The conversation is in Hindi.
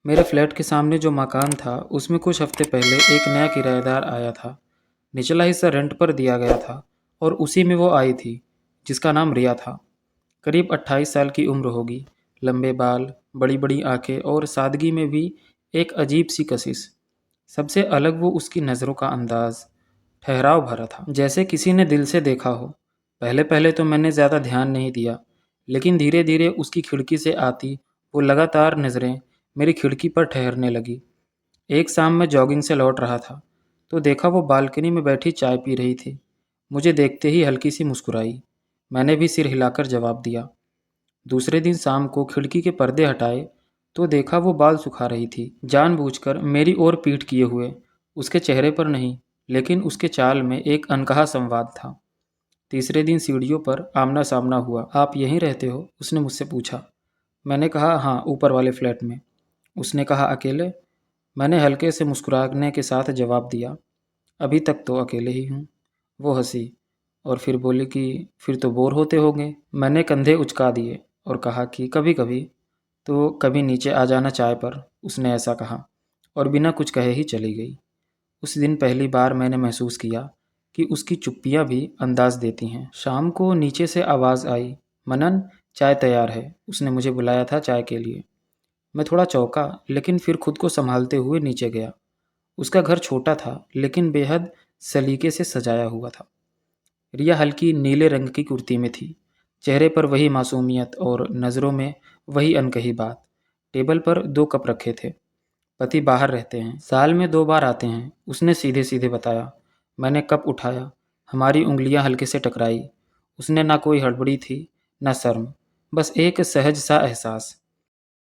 मेरे फ्लैट के सामने जो मकान था उसमें कुछ हफ्ते पहले एक नया किराएदार आया था। निचला हिस्सा रेंट पर दिया गया था और उसी में वो आई थी, जिसका नाम रिया था। करीब 28 साल की उम्र होगी। लंबे बाल, बड़ी बड़ी आंखें और सादगी में भी एक अजीब सी कशिश। सबसे अलग वो उसकी नज़रों का अंदाज, ठहराव भरा था, जैसे किसी ने दिल से देखा हो। पहले पहले तो मैंने ज़्यादा ध्यान नहीं दिया, लेकिन धीरे धीरे उसकी खिड़की से आती वो लगातार नज़रें मेरी खिड़की पर ठहरने लगी। एक शाम मैं जॉगिंग से लौट रहा था, तो देखा वो बालकनी में बैठी चाय पी रही थी। मुझे देखते ही हल्की सी मुस्कुराई। मैंने भी सिर हिलाकर जवाब दिया। दूसरे दिन शाम को खिड़की के पर्दे हटाए तो देखा वो बाल सुखा रही थी, जानबूझकर मेरी ओर पीठ किए हुए। उसके चेहरे पर नहीं, लेकिन उसके चाल में एक अनकहा संवाद था। तीसरे दिन सीढ़ियों पर आमना सामना हुआ। आप यहीं रहते हो? उसने मुझसे पूछा। मैंने कहा हाँ, ऊपर वाले फ्लैट में। उसने कहा अकेले? मैंने हल्के से मुस्कुराने के साथ जवाब दिया, अभी तक तो अकेले ही हूँ। वो हंसी और फिर बोली कि फिर तो बोर होते होंगे। मैंने कंधे उचका दिए और कहा कि कभी कभी। तो कभी नीचे आ जाना चाय पर, उसने ऐसा कहा और बिना कुछ कहे ही चली गई। उस दिन पहली बार मैंने महसूस किया कि उसकी चुप्पियाँ भी अंदाज देती हैं। शाम को नीचे से आवाज़ आई, मनन, चाय तैयार है। उसने मुझे बुलाया था चाय के लिए। मैं थोड़ा चौंका, लेकिन फिर खुद को संभालते हुए नीचे गया। उसका घर छोटा था, लेकिन बेहद सलीके से सजाया हुआ था। रिया हल्की नीले रंग की कुर्ती में थी। चेहरे पर वही मासूमियत और नज़रों में वही अनकही बात। टेबल पर 2 कप रखे थे। पति बाहर रहते हैं, साल में 2 बार आते हैं, उसने सीधे सीधे बताया। मैंने कप उठाया, हमारी उंगलियां हल्के से टकराई। उसने ना कोई हड़बड़ी थी, ना शर्म, बस एक सहज सा एहसास।